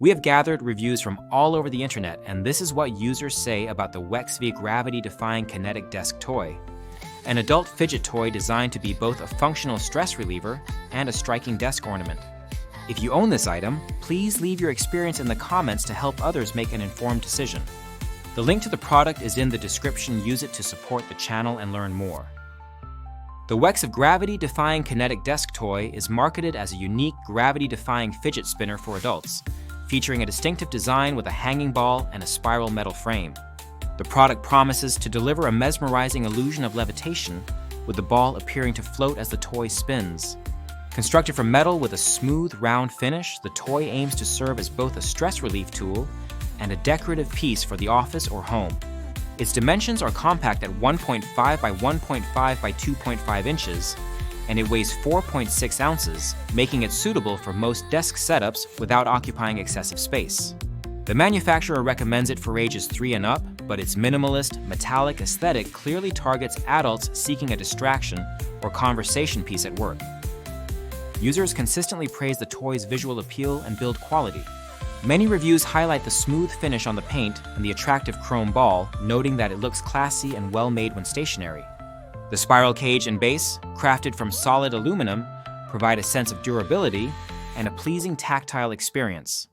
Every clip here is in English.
We have gathered reviews from all over the internet, and this is what users say about the Wecsv Gravity-Defying Kinetic Desk Toy, an adult fidget toy designed to be both a functional stress reliever and a striking desk ornament. If you own this item, please leave your experience in the comments to help others make an informed decision. The link to the product is in the description. Use it to support the channel and learn more. The Wecsv Gravity-Defying Kinetic Desk Toy is marketed as a unique gravity-defying fidget spinner for adults, featuring a distinctive design with a hanging ball and a spiral metal frame. The product promises to deliver a mesmerizing illusion of levitation, with the ball appearing to float as the toy spins. Constructed from metal with a smooth, round finish, the toy aims to serve as both a stress relief tool and a decorative piece for the office or home. Its dimensions are compact at 1.5 by 1.5 by 2.5 inches, and it weighs 4.6 ounces, making it suitable for most desk setups without occupying excessive space. The manufacturer recommends it for ages 3 and up, but its minimalist, metallic aesthetic clearly targets adults seeking a distraction or conversation piece at work. Users consistently praise the toy's visual appeal and build quality. Many reviews highlight the smooth finish on the paint and the attractive chrome ball, noting that it looks classy and well-made when stationary. The spiral cage and base, crafted from solid aluminum, provide a sense of durability and a pleasing tactile experience.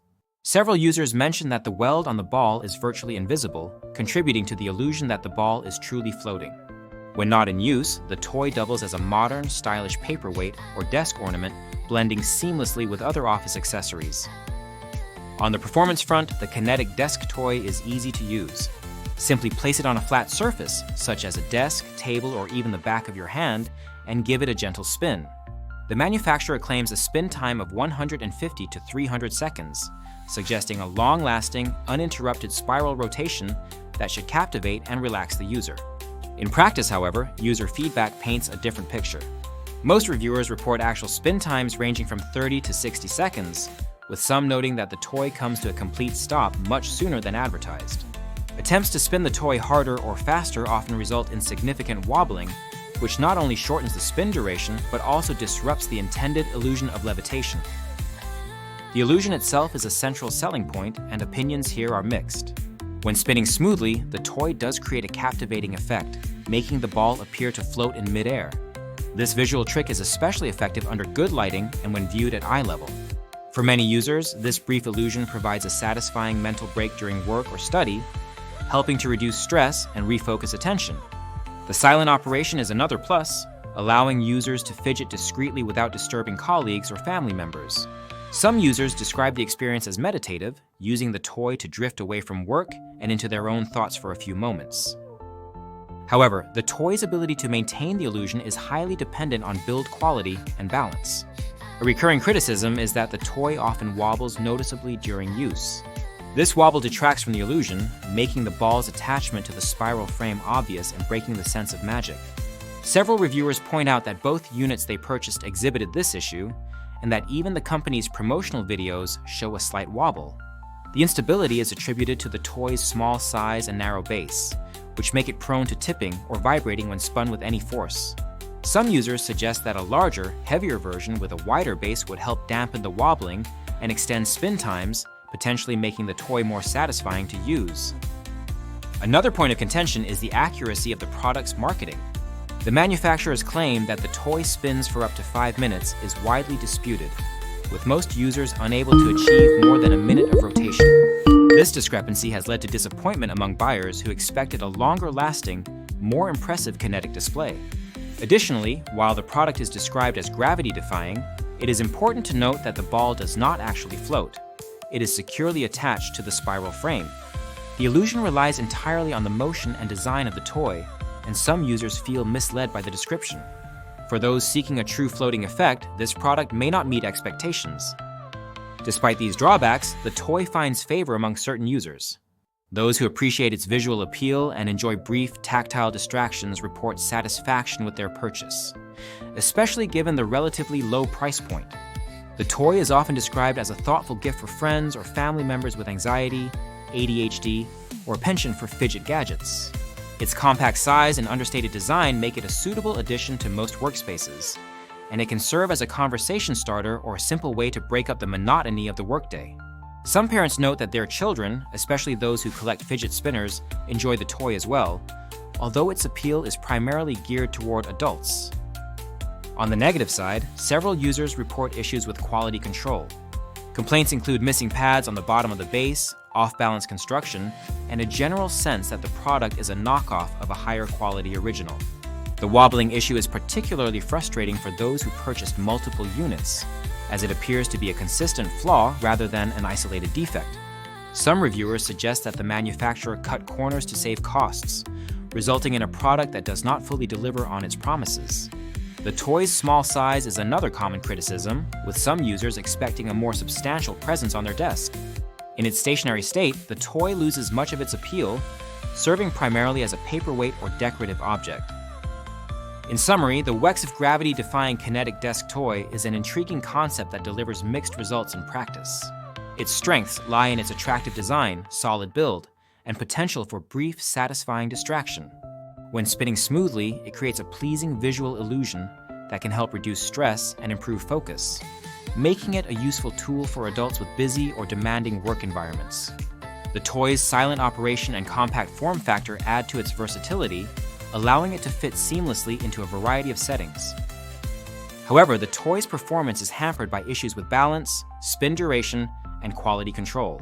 Several users mention that the weld on the ball is virtually invisible, contributing to the illusion that the ball is truly floating. When not in use, the toy doubles as a modern, stylish paperweight or desk ornament, blending seamlessly with other office accessories. On the performance front, the Kinetic Desk Toy is easy to use. Simply place it on a flat surface, such as a desk, table, or even the back of your hand, and give it a gentle spin. The manufacturer claims a spin time of 150 to 300 seconds, suggesting a long-lasting, uninterrupted spiral rotation that should captivate and relax the user. In practice, however, user feedback paints a different picture. Most reviewers report actual spin times ranging from 30 to 60 seconds, with some noting that the toy comes to a complete stop much sooner than advertised. Attempts to spin the toy harder or faster often result in significant wobbling, which not only shortens the spin duration, but also disrupts the intended illusion of levitation. The illusion itself is a central selling point, and opinions here are mixed. When spinning smoothly, the toy does create a captivating effect, making the ball appear to float in midair. This visual trick is especially effective under good lighting and when viewed at eye level. For many users, this brief illusion provides a satisfying mental break during work or study, helping to reduce stress and refocus attention. The silent operation is another plus, allowing users to fidget discreetly without disturbing colleagues or family members. Some users describe the experience as meditative, using the toy to drift away from work and into their own thoughts for a few moments. However, the toy's ability to maintain the illusion is highly dependent on build quality and balance. A recurring criticism is that the toy often wobbles noticeably during use. This wobble detracts from the illusion, making the ball's attachment to the spiral frame obvious and breaking the sense of magic. Several reviewers point out that both units they purchased exhibited this issue, and that even the company's promotional videos show a slight wobble. The instability is attributed to the toy's small size and narrow base, which make it prone to tipping or vibrating when spun with any force. Some users suggest that a larger, heavier version with a wider base would help dampen the wobbling and extend spin times, potentially making the toy more satisfying to use. Another point of contention is the accuracy of the product's marketing. The manufacturer's claim that the toy spins for up to 5 minutes is widely disputed, with most users unable to achieve more than a minute of rotation. This discrepancy has led to disappointment among buyers who expected a longer-lasting, more impressive kinetic display. Additionally, while the product is described as gravity-defying, it is important to note that the ball does not actually float. It is securely attached to the spiral frame. The illusion relies entirely on the motion and design of the toy, and some users feel misled by the description. For those seeking a true floating effect, this product may not meet expectations. Despite these drawbacks, the toy finds favor among certain users. Those who appreciate its visual appeal and enjoy brief, tactile distractions report satisfaction with their purchase, especially given the relatively low price point. The toy is often described as a thoughtful gift for friends or family members with anxiety, ADHD, or a penchant for fidget gadgets. Its compact size and understated design make it a suitable addition to most workspaces, and it can serve as a conversation starter or a simple way to break up the monotony of the workday. Some parents note that their children, especially those who collect fidget spinners, enjoy the toy as well, although its appeal is primarily geared toward adults. On the negative side, several users report issues with quality control. Complaints include missing pads on the bottom of the base, off-balance construction, and a general sense that the product is a knockoff of a higher quality original. The wobbling issue is particularly frustrating for those who purchased multiple units, as it appears to be a consistent flaw rather than an isolated defect. Some reviewers suggest that the manufacturer cut corners to save costs, resulting in a product that does not fully deliver on its promises. The toy's small size is another common criticism, with some users expecting a more substantial presence on their desk. In its stationary state, the toy loses much of its appeal, serving primarily as a paperweight or decorative object. In summary, the Wecsv gravity-defying kinetic desk toy is an intriguing concept that delivers mixed results in practice. Its strengths lie in its attractive design, solid build, and potential for brief, satisfying distraction. When spinning smoothly, it creates a pleasing visual illusion that can help reduce stress and improve focus, making it a useful tool for adults with busy or demanding work environments. The toy's silent operation and compact form factor add to its versatility, allowing it to fit seamlessly into a variety of settings. However, the toy's performance is hampered by issues with balance, spin duration, and quality control.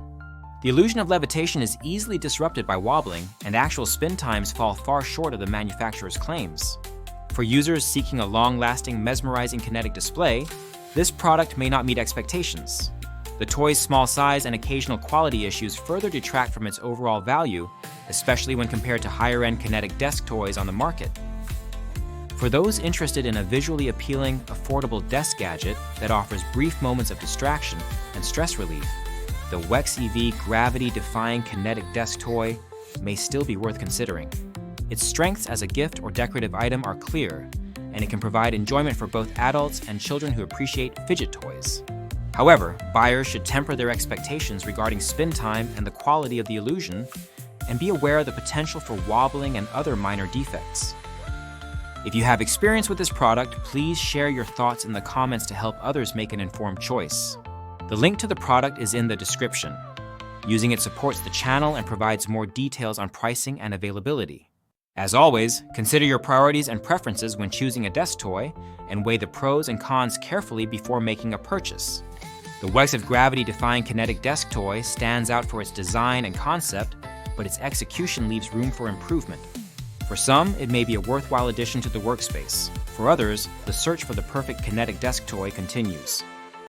The illusion of levitation is easily disrupted by wobbling, and actual spin times fall far short of the manufacturer's claims. For users seeking a long-lasting, mesmerizing kinetic display, this product may not meet expectations. The toy's small size and occasional quality issues further detract from its overall value, especially when compared to higher-end kinetic desk toys on the market. For those interested in a visually appealing, affordable desk gadget that offers brief moments of distraction and stress relief, the Wecsv gravity-defying kinetic desk toy may still be worth considering. Its strengths as a gift or decorative item are clear, and it can provide enjoyment for both adults and children who appreciate fidget toys. However, buyers should temper their expectations regarding spin time and the quality of the illusion, and be aware of the potential for wobbling and other minor defects. If you have experience with this product, please share your thoughts in the comments to help others make an informed choice. The link to the product is in the description. Using it supports the channel and provides more details on pricing and availability. As always, consider your priorities and preferences when choosing a desk toy, and weigh the pros and cons carefully before making a purchase. The Wecsv gravity-defying kinetic desk toy stands out for its design and concept, but its execution leaves room for improvement. For some, it may be a worthwhile addition to the workspace. For others, the search for the perfect kinetic desk toy continues.